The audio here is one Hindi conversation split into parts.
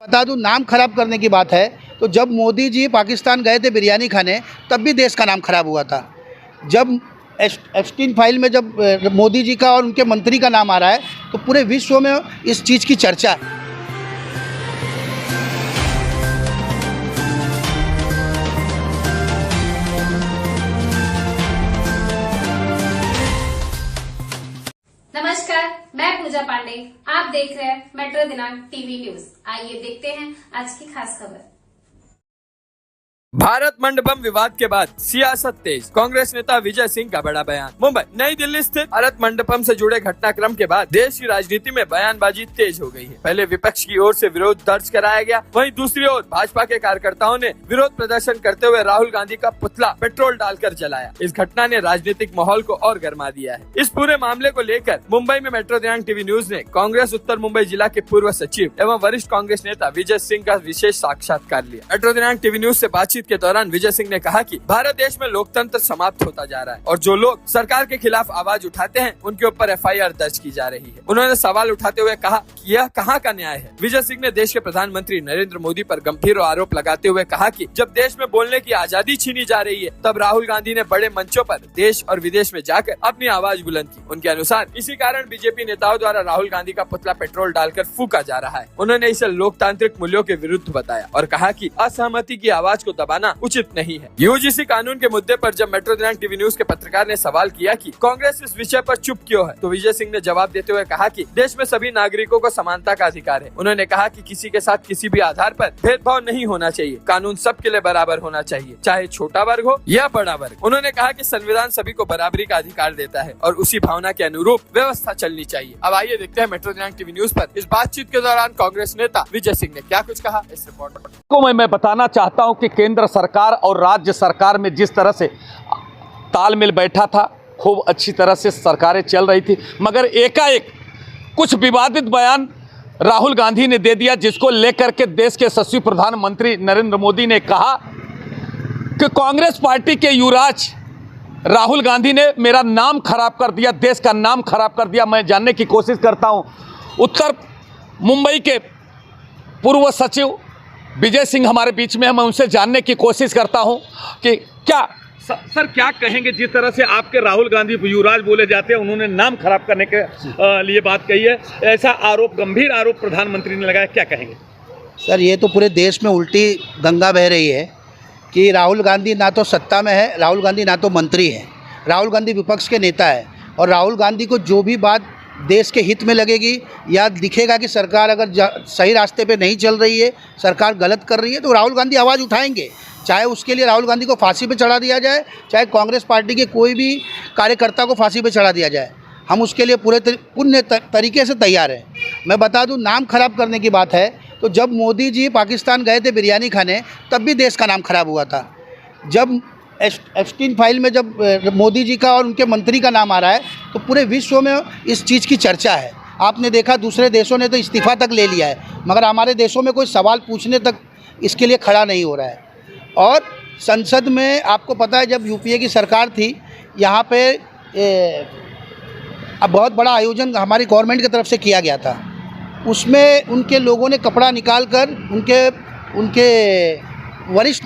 बता दूं, नाम खराब करने की बात है तो जब मोदी जी पाकिस्तान गए थे बिरयानी खाने, तब भी देश का नाम खराब हुआ था। जब एप्स्टीन फाइल में जब मोदी जी का और उनके मंत्री का नाम आ रहा है तो पूरे विश्व में इस चीज़ की चर्चा है। नमस्कार, मैं पूजा पांडे। आप देख रहे हैं मेट्रो दिनांक टीवी न्यूज। आइए देखते हैं आज की खास खबर। भारत मंडपम विवाद के बाद सियासत तेज, कांग्रेस नेता विजय सिंह का बड़ा बयान। मुंबई नई दिल्ली स्थित भारत मंडपम से जुड़े घटनाक्रम के बाद देश की राजनीति में बयानबाजी तेज हो गई है। पहले विपक्ष की ओर से विरोध दर्ज कराया गया, वहीं दूसरी ओर भाजपा के कार्यकर्ताओं ने विरोध प्रदर्शन करते हुए राहुल गांधी का पुतला पेट्रोल डालकर जलाया। इस घटना ने राजनीतिक माहौल को और गर्मा दिया है। इस पूरे मामले को लेकर मुंबई में मेट्रो दिनांक टीवी न्यूज ने कांग्रेस उत्तर मुंबई जिला के पूर्व सचिव एवं वरिष्ठ कांग्रेस नेता विजय सिंह का विशेष साक्षात्कार लिया। मेट्रो दिनांक टीवी न्यूज से बातचीत के दौरान विजय सिंह ने कहा कि भारत देश में लोकतंत्र समाप्त होता जा रहा है और जो लोग सरकार के खिलाफ आवाज उठाते हैं उनके ऊपर एफआईआर दर्ज की जा रही है। उन्होंने सवाल उठाते हुए कहा कि यह कहां का न्याय है। विजय सिंह ने देश के प्रधानमंत्री नरेंद्र मोदी पर गंभीर आरोप लगाते हुए कहा कि जब देश में बोलने की आजादी छीनी जा रही है, तब राहुल गांधी ने बड़े मंचों पर देश और विदेश में जाकर अपनी आवाज बुलंद की। उनके अनुसार इसी कारण बीजेपी नेताओं द्वारा राहुल गांधी का पुतला पेट्रोल डालकर फूका जा रहा है। उन्होंने इसे लोकतांत्रिक मूल्यों के विरुद्ध बताया और कहा कि असहमति की आवाज को दबाना उचित नहीं है। यूजीसी कानून के मुद्दे पर जब मेट्रो दिनांक टीवी न्यूज के पत्रकार ने सवाल किया कि कांग्रेस इस विषय पर चुप क्यों है, तो विजय सिंह ने जवाब देते हुए कहा कि देश में सभी नागरिकों को समानता का अधिकार है। उन्होंने कहा कि किसी के साथ किसी भी आधार पर भेदभाव नहीं होना चाहिए। कानून सबके लिए बराबर होना चाहिए, चाहे छोटा वर्ग हो या बड़ा वर्ग। उन्होंने कहा कि संविधान सभी को बराबरी का अधिकार देता है और उसी भावना के अनुरूप व्यवस्था चलनी चाहिए। अब आइए देखते हैं मेट्रो दिनांक टीवी न्यूज पर इस बातचीत के दौरान कांग्रेस नेता विजय सिंह ने क्या कुछ कहा। इस रिपोर्ट को मैं बताना चाहता हूं कि केंद्र सरकार और राज्य सरकार में जिस तरह से तालमेल बैठा था, खूब अच्छी तरह से सरकारें चल रही थी, मगर एकाएक कुछ विवादित बयान राहुल गांधी ने दे दिया, जिसको लेकर के देश के यशस्वी प्रधानमंत्री नरेंद्र मोदी ने कहा कि कांग्रेस पार्टी के युवराज राहुल गांधी ने मेरा नाम खराब कर दिया, देश का नाम खराब कर दिया। मैं जानने की कोशिश करता हूं, उत्तर मुंबई के पूर्व सचिव विजय सिंह हमारे बीच में है, मैं उनसे जानने की कोशिश करता हूं कि क्या सर क्या कहेंगे जिस तरह से आपके राहुल गांधी युवराज बोले जाते हैं, उन्होंने नाम खराब करने के लिए बात कही है, ऐसा आरोप, गंभीर आरोप प्रधानमंत्री ने लगाया, क्या कहेंगे? सर, ये तो पूरे देश में उल्टी गंगा बह रही है कि राहुल गांधी ना तो सत्ता में है, राहुल गांधी ना तो मंत्री है, राहुल गांधी विपक्ष के नेता है। और राहुल गांधी को जो भी बात देश के हित में लगेगी या दिखेगा कि सरकार अगर सही रास्ते पे नहीं चल रही है, सरकार गलत कर रही है, तो राहुल गांधी आवाज़ उठाएंगे। चाहे उसके लिए राहुल गांधी को फांसी पे चढ़ा दिया जाए, चाहे कांग्रेस पार्टी के कोई भी कार्यकर्ता को फांसी पे चढ़ा दिया जाए, हम उसके लिए पूर्ण तरीके से तैयार हैं। मैं बता दूं, नाम खराब करने की बात है तो जब मोदी जी पाकिस्तान गए थे बिरयानी खाने, तब भी देश का नाम खराब हुआ था। जब एप्स्टीन फाइल में जब मोदी जी का और उनके मंत्री का नाम आ रहा है तो पूरे विश्व में इस चीज़ की चर्चा है। आपने देखा दूसरे देशों ने तो इस्तीफ़ा तक ले लिया है, मगर हमारे देशों में कोई सवाल पूछने तक इसके लिए खड़ा नहीं हो रहा है। और संसद में आपको पता है, जब यूपीए की सरकार थी, यहाँ पे अब बहुत बड़ा आयोजन हमारी गवर्नमेंट की तरफ से किया गया था। उसमें उनके लोगों ने कपड़ा निकाल कर, उनके वरिष्ठ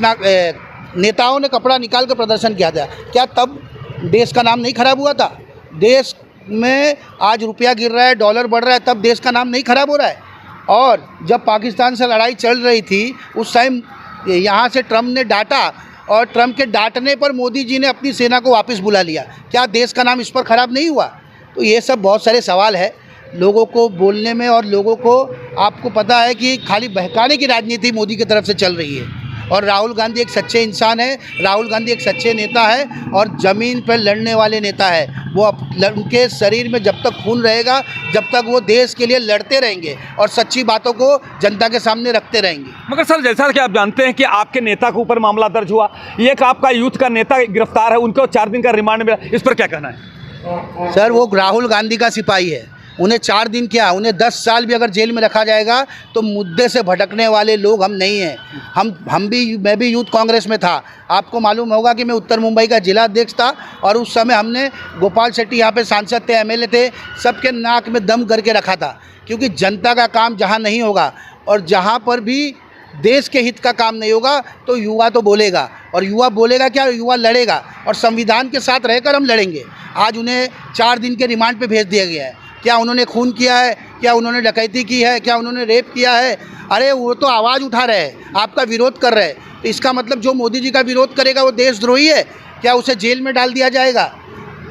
नेताओं ने कपड़ा निकाल कर प्रदर्शन किया था। क्या तब देश का नाम नहीं खराब हुआ था? देश में आज रुपया गिर रहा है, डॉलर बढ़ रहा है, तब देश का नाम नहीं खराब हो रहा है? और जब पाकिस्तान से लड़ाई चल रही थी, उस टाइम यहाँ से ट्रम्प ने डांटा और ट्रम्प के डांटने पर मोदी जी ने अपनी सेना को वापस बुला लिया। क्या देश का नाम इस पर ख़राब नहीं हुआ? तो ये सब बहुत सारे सवाल है लोगों को बोलने में, और लोगों को आपको पता है कि खाली बहकाने की राजनीति मोदी की तरफ से चल रही है। और राहुल गांधी एक सच्चे इंसान है, राहुल गांधी एक सच्चे नेता है और ज़मीन पर लड़ने वाले नेता है। वो उनके शरीर में जब तक खून रहेगा, जब तक वो देश के लिए लड़ते रहेंगे और सच्ची बातों को जनता के सामने रखते रहेंगे। मगर सर, जैसा कि आप जानते हैं कि आपके नेता के ऊपर मामला दर्ज हुआ, एक आपका यूथ का नेता गिरफ्तार है, उनको 4 दिन का रिमांड मिला, इस पर क्या कहना है? सर, वो राहुल गांधी का सिपाही है, उन्हें 4 दिन क्या, उन्हें 10 साल भी अगर जेल में रखा जाएगा तो मुद्दे से भटकने वाले लोग हम नहीं हैं। मैं भी यूथ कांग्रेस में था। आपको मालूम होगा कि मैं उत्तर मुंबई का जिला अध्यक्ष था और उस समय हमने गोपाल शेट्टी यहाँ पे सांसद थे, एमएलए थे, सबके नाक में दम करके रखा था। क्योंकि जनता का काम जहाँ नहीं होगा और जहाँ पर भी देश के हित का काम नहीं होगा तो युवा तो बोलेगा, और युवा बोलेगा क्या, युवा लड़ेगा, और संविधान के साथ रहकर हम लड़ेंगे। आज उन्हें 4 दिन के रिमांड पे भेज दिया गया है। क्या उन्होंने खून किया है, क्या उन्होंने डकैती की है, क्या उन्होंने रेप किया है? अरे वो तो आवाज़ उठा रहे हैं, आपका विरोध कर रहे हैं। तो इसका मतलब जो मोदी जी का विरोध करेगा वो देशद्रोही है? क्या उसे जेल में डाल दिया जाएगा?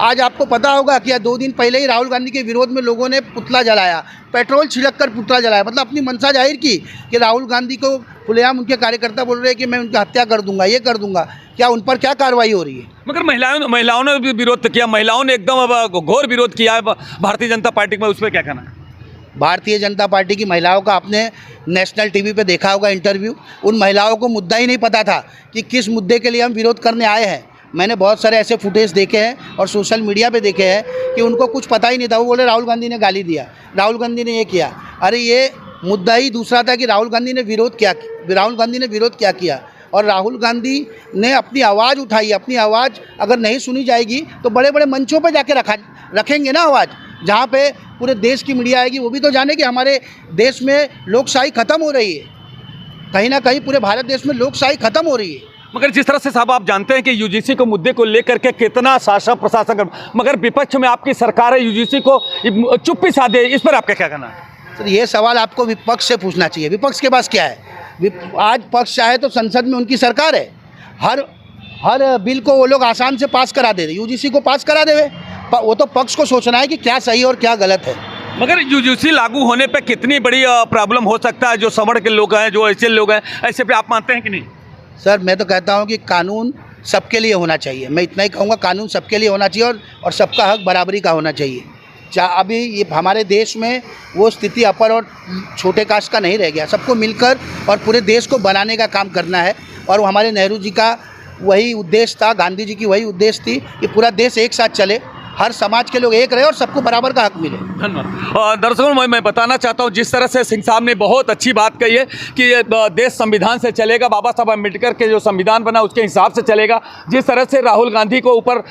आज आपको पता होगा कि 2 दिन पहले ही राहुल गांधी के विरोध में लोगों ने पुतला जलाया, पेट्रोल छिड़क कर पुतला जलाया, मतलब अपनी मंशा जाहिर की कि राहुल गांधी को खुलेआम उनके कार्यकर्ता बोल रहे हैं कि मैं उनकी हत्या कर दूंगा, ये कर दूंगा। क्या उन पर क्या कार्रवाई हो रही है? मगर महिलाओं ने भी विरोध किया, महिलाओं ने एकदम घोर विरोध किया है भारतीय जनता पार्टी में, उस पर क्या कहना है? भारतीय जनता पार्टी की महिलाओं का आपने नेशनल टीवी पे देखा होगा इंटरव्यू। उन महिलाओं को मुद्दा ही नहीं पता था कि किस मुद्दे के लिए हम विरोध करने आए हैं। मैंने बहुत सारे ऐसे फुटेज देखे हैं और सोशल मीडिया पे देखे हैं कि उनको कुछ पता ही नहीं था। वो बोले राहुल गांधी ने गाली दिया, राहुल गांधी ने ये किया। अरे ये मुद्दा ही दूसरा था कि राहुल गांधी ने विरोध क्या किया, और राहुल गांधी ने अपनी आवाज़ उठाई। अपनी आवाज़ अगर नहीं सुनी जाएगी तो बड़े बड़े मंचों पर जाके रखेंगे ना आवाज़, जहाँ पे पूरे देश की मीडिया आएगी, वो भी तो जाने कि हमारे देश में लोकशाही ख़त्म हो रही है। कहीं ना कहीं पूरे भारत देश में लोकशाही ख़त्म हो रही है। मगर जिस तरह से साहब आप जानते हैं कि यूजीसी के मुद्दे को लेकर के कितना शासन प्रशासन कर, मगर विपक्ष में आपकी सरकार है, यूजीसी को चुप्पी साधे, इस पर आपका क्या कहना है? सर ये सवाल आपको विपक्ष से पूछना चाहिए। विपक्ष के पास क्या है? आज पक्ष चाहे तो संसद में उनकी सरकार है, हर बिल को वो लोग आसान से पास करा दे, यूजीसी को पास करा देवे। वो तो पक्ष को सोचना है कि क्या सही और क्या गलत है। मगर यूजीसी लागू होने पे कितनी बड़ी प्रॉब्लम हो सकता है? जो सवर्ण के लोग हैं, जो ऐसे लोग हैं, ऐसे पे आप मानते हैं कि नहीं? सर मैं तो कहता हूँ कि कानून सबके लिए होना चाहिए। मैं इतना ही कहूँगा, कानून सबके लिए होना चाहिए और सबका हक बराबरी का होना चाहिए। अभी ये हमारे देश में वो स्थिति अपर और छोटे कास्ट का नहीं रह गया। सबको मिलकर और पूरे देश को बनाने का काम करना है, और वो हमारे नेहरू जी का वही उद्देश्य था, गांधी जी की वही उद्देश्य थी कि पूरा देश एक साथ चले, हर समाज के लोग एक रहे और सबको बराबर का हक मिले। धन्यवाद। दर्शकों मैं बताना चाहता हूँ, जिस तरह से सिंह साहब ने बहुत अच्छी बात कही है कि ये देश संविधान से चलेगा, बाबा साहब अम्बेडकर के जो संविधान बना उसके हिसाब से चलेगा। जिस तरह से राहुल गांधी को ऊपर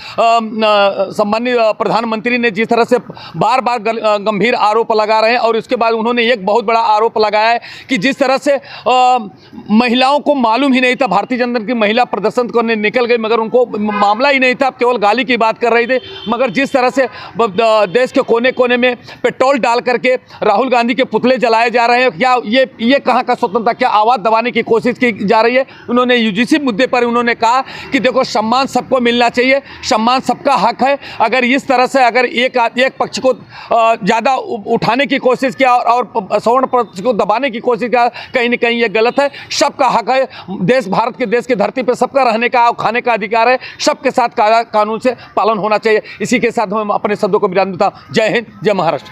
सम्मानित प्रधानमंत्री ने जिस तरह से बार बार गंभीर आरोप लगा रहे हैं, और उसके बाद उन्होंने एक बहुत बड़ा आरोप लगाया है कि जिस तरह से महिलाओं को मालूम ही नहीं था, भारतीय जनता की महिला प्रदर्शन करने निकल गई मगर उनको मामला ही नहीं था, केवल गाली की बात कर रहे थे। मगर जिस तरह से देश के कोने कोने में पेट्रोल डाल करके राहुल गांधी के पुतले जलाए जा रहे हैं, क्या ये कहाँ का स्वतंत्रता, क्या आवाज़ दबाने की कोशिश की जा रही है? उन्होंने यूजीसी मुद्दे पर उन्होंने कहा कि देखो सम्मान सबको मिलना चाहिए, सम्मान सबका हक है। अगर इस तरह से अगर एक पक्ष को ज़्यादा उठाने की कोशिश किया और सवर्ण पक्ष को दबाने की कोशिश किया, कहीं ना कहीं ये गलत है। सबका हक है, भारत के देश की धरती पर सबका रहने का और खाने का अधिकार है, सबके साथ कानून से पालन होना चाहिए। इसी के साथ हम अपने शब्दों को विराम देता हूं। जय हिंद, जय महाराष्ट्र।